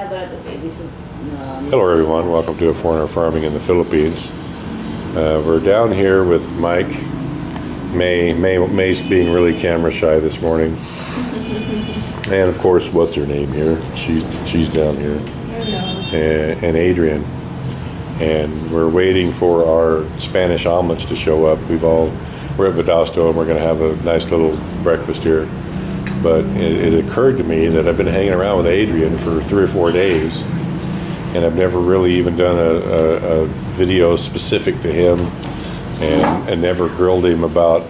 Hello everyone, welcome to A Foreigner Farming in the Philippines. We're down here with Mike. May's being really camera shy this morning. And of course, what's her name here? She's down here. And Adrian. And we're waiting for our Spanish omelets to show up. We're at Vedasto and we're going to have a nice little breakfast here. But it occurred to me that I've been hanging around with Adrian for 3 or 4 days, and I've never really even done a video specific to him, and never grilled him about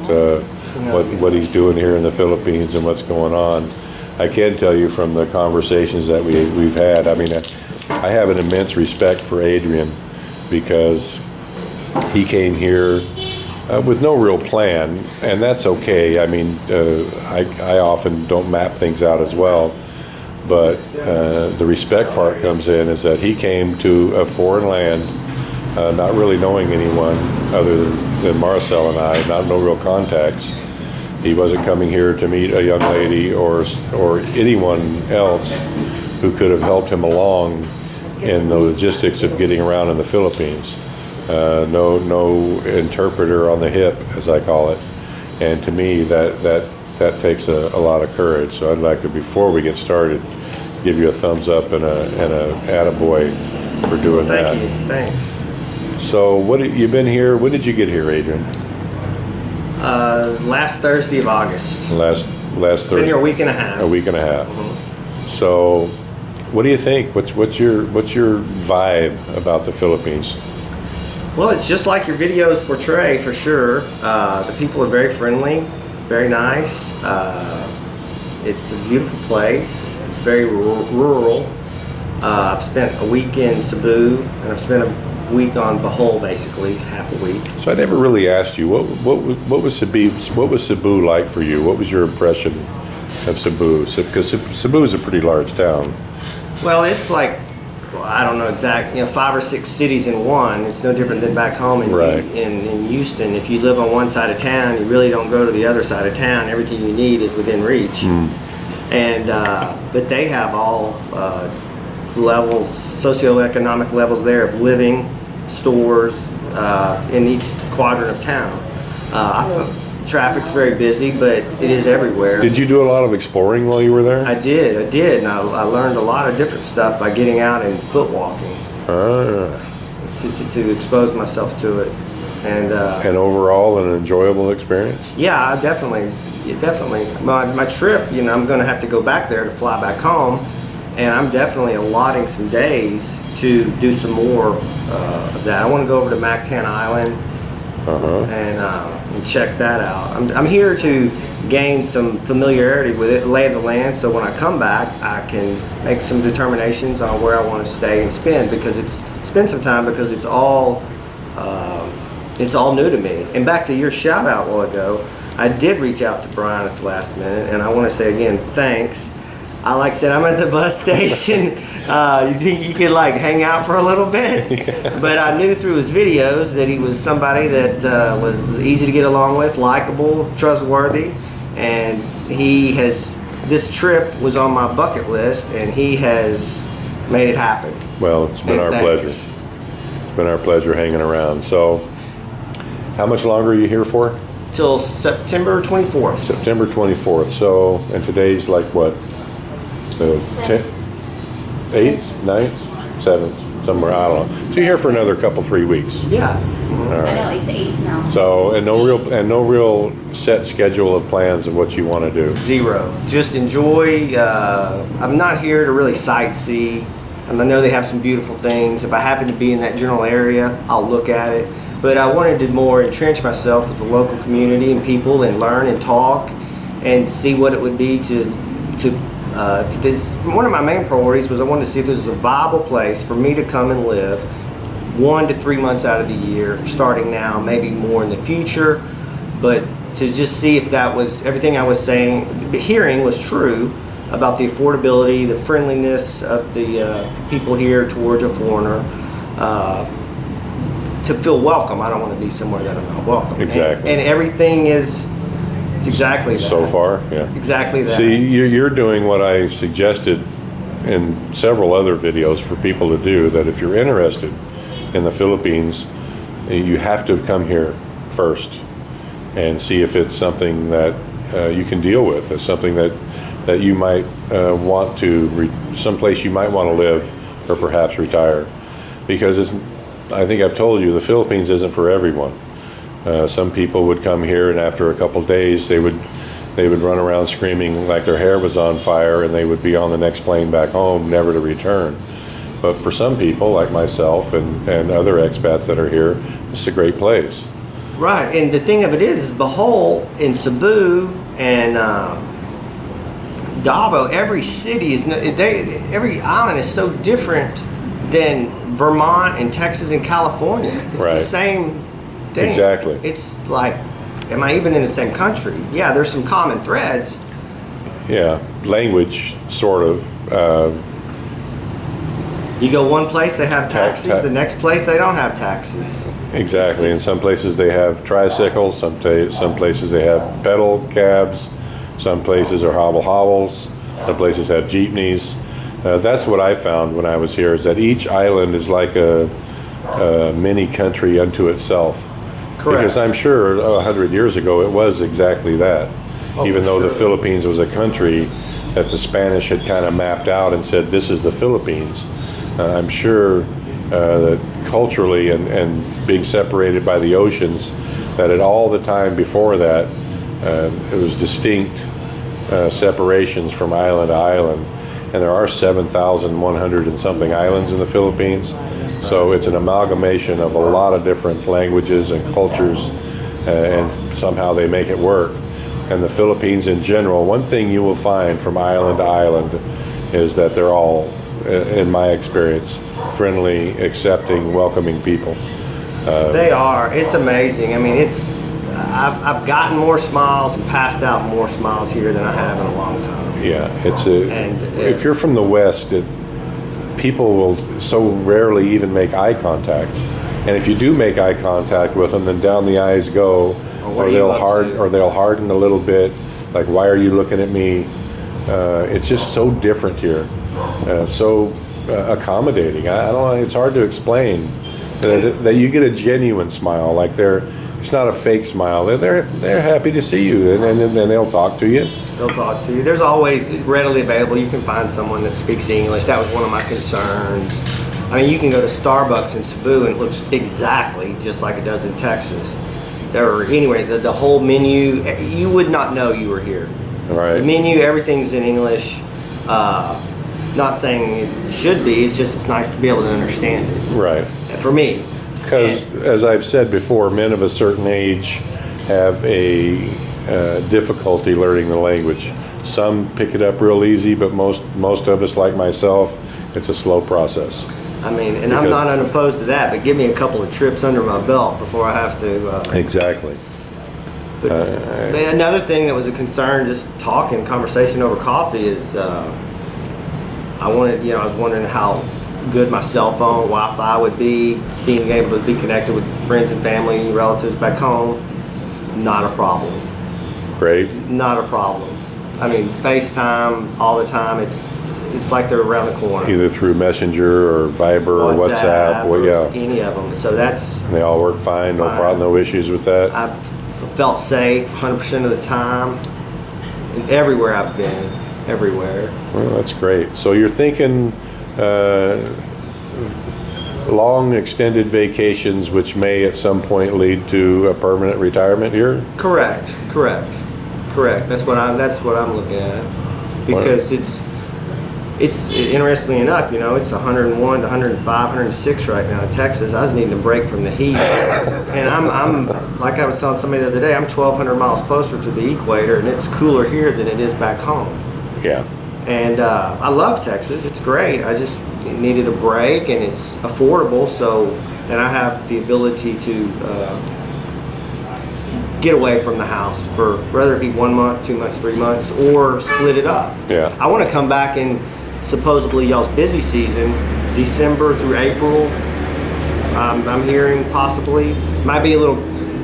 what he's doing here in the Philippines and what's going on. I can tell you from the conversations that we've had, I mean, I have an immense respect for Adrian because he came here with no real plan, and that's okay. I mean, I often don't map things out as well, but the respect part comes in is that he came to a foreign land, not really knowing anyone other than Marcel and I, no real contacts. He wasn't coming here to meet a young lady or anyone else who could have helped him along in the logistics of getting around in the Philippines. No interpreter on the hip, as I call it, and to me that takes a lot of courage. So I'd like to, before we get started, give you a thumbs up and a attaboy for doing that. Thank you. Thanks. So you've been here? When did you get here, Adrian? Last Thursday of August. Last Thursday. Been here a week and a half. A week and a half. Mm-hmm. So, what do you think? What's your vibe about the Philippines? Well, it's just like your videos portray, for sure. The people are very friendly, very nice. It's a beautiful place. It's very rural. I've spent a week in Cebu, and I've spent a week on Bohol, basically, half a week. So I never really asked you, what was Cebu like for you? What was your impression of Cebu? Because Cebu is a pretty large town. Well, it's like, I don't know exact, 5 or 6 cities in one. It's no different than back home in Houston. If you live on one side of town, you really don't go to the other side of town. Everything you need is within reach. And but they have all levels, socioeconomic levels there of living, stores in each quadrant of town. Traffic's very busy, but it is everywhere. Did you do a lot of exploring while you were there? I did, and I learned a lot of different stuff by getting out and foot walking to expose myself to it. And overall, an enjoyable experience? Yeah, definitely. My trip, I'm going to have to go back there to fly back home, and I'm definitely allotting some days to do some more of that. I want to go over to Mactan Island and check that out. I'm here to gain some familiarity with it, lay of the land, so when I come back, I can make some determinations on where I want to stay and spend some time because it's all new to me. And back to your shout out a while ago, I did reach out to Brian at the last minute, and I want to say again, thanks. Like I said, I'm at the bus station. You think you could hang out for a little bit? Yeah. But I knew through his videos that he was somebody that was easy to get along with, likable, trustworthy, and this trip was on my bucket list, and he has made it happen. Well, it's been our pleasure. It's been our pleasure hanging around. So, how much longer are you here for? Till September 24th. September 24th. So, and today's what? 10th, 8th, 9th, 7th, somewhere, I don't know. So you're here for another 3 weeks. Yeah. Right. I know it's 8 now. So no real set schedule of plans of what you want to do. Zero. Just enjoy. I'm not here to really sightsee. I know they have some beautiful things. If I happen to be in that general area, I'll look at it. But I wanted to more entrench myself with the local community and people and learn and talk and see what it would be one of my main priorities was I wanted to see if this was a viable place for me to come and live 1 to 3 months out of the year, starting now, maybe more in the future, but to just see if that was everything I was hearing was true about the affordability, the friendliness of the people here towards a foreigner, to feel welcome. I don't want to be somewhere that I'm not welcome. Exactly. And everything is It's exactly that. So far, yeah. Exactly that. See, you're doing what I suggested in several other videos for people to do, that if you're interested in the Philippines, you have to come here first and see if it's something that you can deal with. It's something that you might want to, someplace you might want to live or perhaps retire. Because I think I've told you, the Philippines isn't for everyone. Some people would come here, and after a couple days they would run around screaming like their hair was on fire, and they would be on the next plane back home, never to return. But for some people like myself and other expats that are here, it's a great place. Right, and the thing of it is Bohol in Cebu and Davao, every city is, every island is so different than Vermont and Texas and California. It's right. The same thing. Exactly. It's like, am I even in the same country? Yeah, there's some common threads. Yeah, language, sort of. You go one place, they have taxis. The next place, they don't have taxis. Exactly. In some places, they have tricycles. Some places, they have pedal cabs. Some places are hobbles. Some places have jeepneys. That's what I found when I was here, is that each island is like a mini country unto itself. Correct. Because I'm sure 100 years ago it was exactly that. Even though the Philippines was a country that the Spanish had kind of mapped out and said, this is the Philippines. I'm sure that culturally and being separated by the oceans, that at all the time before that, it was distinct separations from island to island. And there are 7,100 and something islands in the Philippines. So it's an amalgamation of a lot of different languages and cultures, and somehow they make it work. And the Philippines in general, one thing you will find from island to island is that they're all, in my experience, friendly, accepting, welcoming people. They are. It's amazing. I mean, I've gotten more smiles and passed out more smiles here than I have in a long time. Yeah, if you're from the West, people will so rarely even make eye contact. And if you do make eye contact with them, then down the eyes go, or they'll harden a little bit. Like, why are you looking at me? It's just so different here, so accommodating. I don't know. It's hard to explain that you get a genuine smile. Like it's not a fake smile. They're happy to see you, and then they'll talk to you. They'll talk to you. There's always readily available. You can find someone that speaks English. That was one of my concerns. I mean, you can go to Starbucks in Cebu and it looks exactly just like it does in Texas. Anyway, the whole menu, you would not know you were here. Right. The menu, everything's in English. Not saying it should be. It's nice to be able to understand it. Right. For me. Because, as I've said before, men of a certain age have a difficulty learning the language. Some pick it up real easy, but most of us, like myself, it's a slow process. I mean, and I'm not unopposed to that, but give me a couple of trips under my belt before I have to. Exactly. But another thing that was a concern, just conversation over coffee, is I was wondering how good my cell phone, Wi-Fi would be, being able to be connected with friends and family, relatives back home. Not a problem. Great. Not a problem. I mean, FaceTime all the time. It's like they're around the corner. Either through Messenger or Viber or WhatsApp. Or yeah. Any of them. So that's. And they all work fine. No problem. No issues with that. I've felt safe 100% of the time, and everywhere I've been, everywhere. Well, that's great. So you're thinking long extended vacations, which may at some point lead to a permanent retirement here? Correct. That's what I'm looking at, because it's interestingly enough, it's 101 to 105, 106 right now in Texas. I was needing a break from the heat, and I'm like I was telling somebody the other day, I'm 1,200 miles closer to the equator, and it's cooler here than it is back home. Yeah. And I love Texas. It's great. I just needed a break, and it's affordable. And I have the ability to get away from the house for whether it be 1 month, 2 months, 3 months, or split it up. Yeah. I want to come back in supposedly y'all's busy season, December through April. I'm hearing possibly might be a little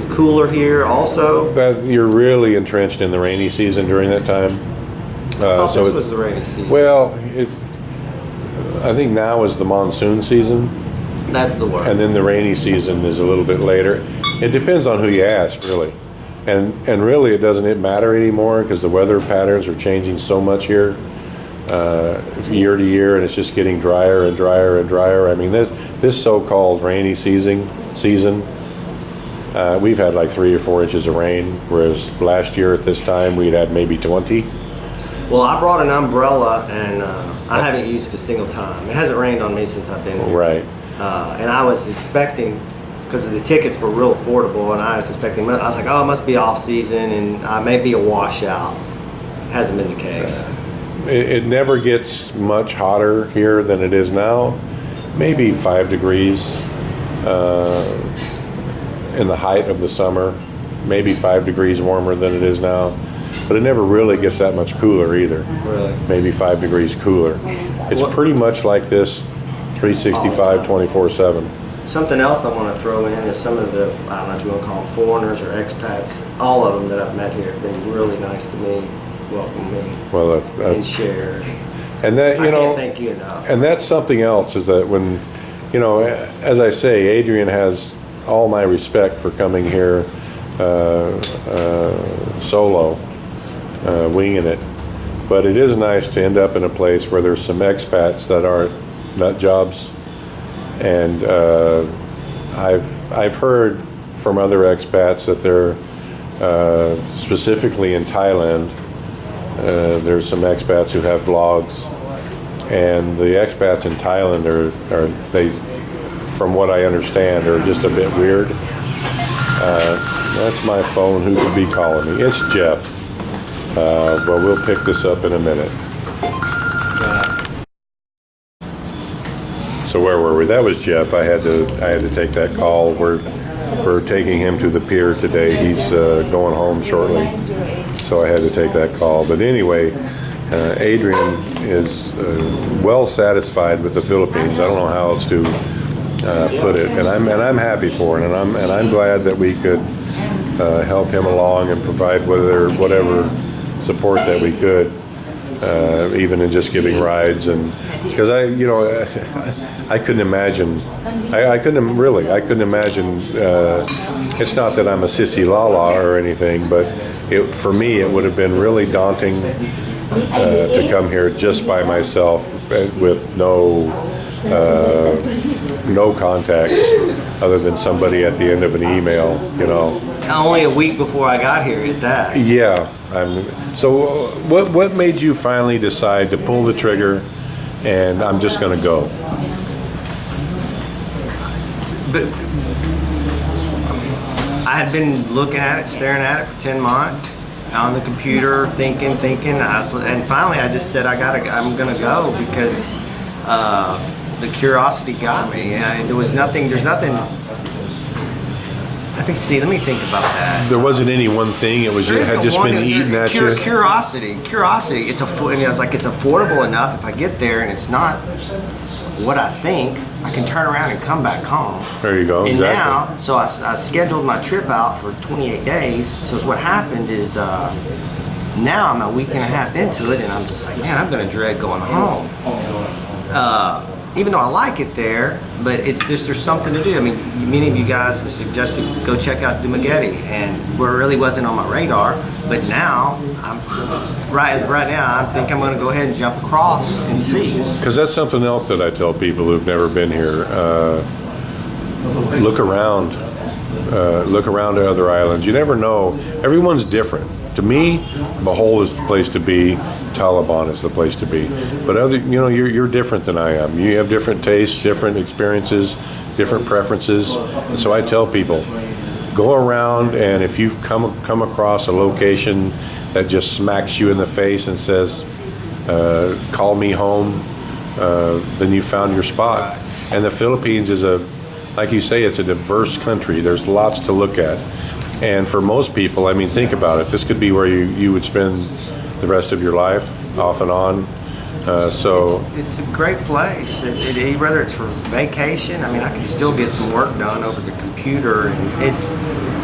cooler here also. That you're really entrenched in the rainy season during that time. I thought this was the rainy season. Well, I think now is the monsoon season, That's the word. and then the rainy season is a little bit later. It depends on who you ask, really. And really, it doesn't matter anymore because the weather patterns are changing so much here, year to year, and it's just getting drier and drier and drier. I mean, this so-called rainy season, we've had like 3 or 4 inches of rain, whereas last year at this time we'd had maybe 20. Well, I brought an umbrella, and I haven't used it a single time. It hasn't rained on me since I've been here. Right. And I was expecting, because the tickets were real affordable, and I was expecting, I was like, oh, it must be off season, and maybe a washout. Hasn't been the case. It never gets much hotter here than it is now. Maybe 5 degrees in the height of the summer. Maybe 5 degrees warmer than it is now. But it never really gets that much cooler either. Really? Maybe 5 degrees cooler. It's pretty much like this 365, 24/7. Something else I want to throw in is some of the, I don't know if you want to call them foreigners or expats, all of them that I've met here have been really nice to me, welcome me, Well, and share. and that, you I know, can't thank you enough. and that's something else, is that when, you know, as I say, Adrian has all my respect for coming here solo, winging it. But it is nice to end up in a place where there's some expats that aren't nut jobs. And I've heard from other expats that they're specifically in Thailand. There's some expats who have vlogs, and the expats in Thailand are they, from what I understand, are just a bit weird. That's my phone. Who could be calling me? It's Jeff. But we'll pick this up in a minute. So where were we? That was Jeff. I had to take that call. We're taking him to the pier today. He's going home shortly, so I had to take that call. But anyway, Adrian is well satisfied with the Philippines. I don't know how else to put it, and I'm happy for it, and I'm glad that we could help him along and provide whatever support that we could, even in just giving rides. And because I couldn't imagine. I couldn't imagine. It's not that I'm a sissy la or anything, but for me it would have been really daunting to come here just by myself with no contacts other than somebody at the end of an email. Only a week before I got here at that. Yeah. So what made you finally decide to pull the trigger and I'm just going to go? But I had been looking at it, staring at it for 10 months on the computer, thinking. And finally I just said, I'm going to go because the curiosity got me. And there's nothing. Let me think about that. There wasn't any one thing. It had just been eating at you. Curiosity. It's affordable enough. If I get there and it's not what I think, I can turn around and come back home. There you go. And exactly. now, so I scheduled my trip out for 28 days. So what happened is now I'm a week and a half into it, and I'm just like, man, I'm going to dread going home. Even though I like it there, but it's just, there's something to do. I mean, many of you guys have suggested go check out Dumaguete, and where it really wasn't on my radar, but now, right now, I think I'm going to go ahead and jump across and see. Because that's something else that I tell people who've never been here. Look around. Look around to other islands. You never know. Everyone's different. To me, Bohol is the place to be. Taliban is the place to be. But you're different than I am. You have different tastes, different experiences, different preferences. And so I tell people, go around, and if you come across a location that just smacks you in the face and says, "Call me home," then you found your spot. And the Philippines is like you say, it's a diverse country. There's lots to look at. And for most people, I mean, think about it. This could be where you would spend the rest of your life, off and on. It's a great place. Whether it's for vacation, I mean, I can still get some work done over the computer, and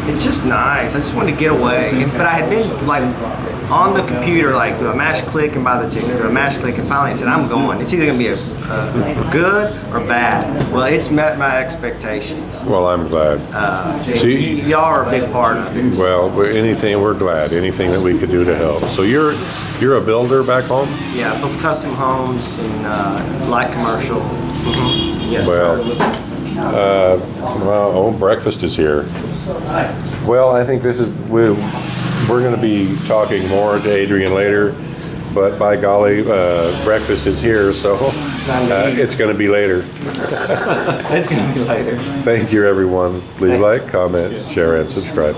it's just nice. I just wanted to get away. But I had been like on the computer, like do a mash click and buy the ticket, do a mash click, and finally I said, I'm going. It's either going to be a good or bad. Well, it's met my expectations. Well, I'm glad. See, y'all are a big part of it. well, we're glad. Anything that we could do to help. So you're a builder back home? Yeah, I build custom homes and light commercial. Yes, Well, sir. breakfast is here. Well, I think we're going to be talking more to Adrian later, but by golly, breakfast is here, so it's going to be later. It's going to be later. Thank you, everyone. Please like, comment, share, and subscribe.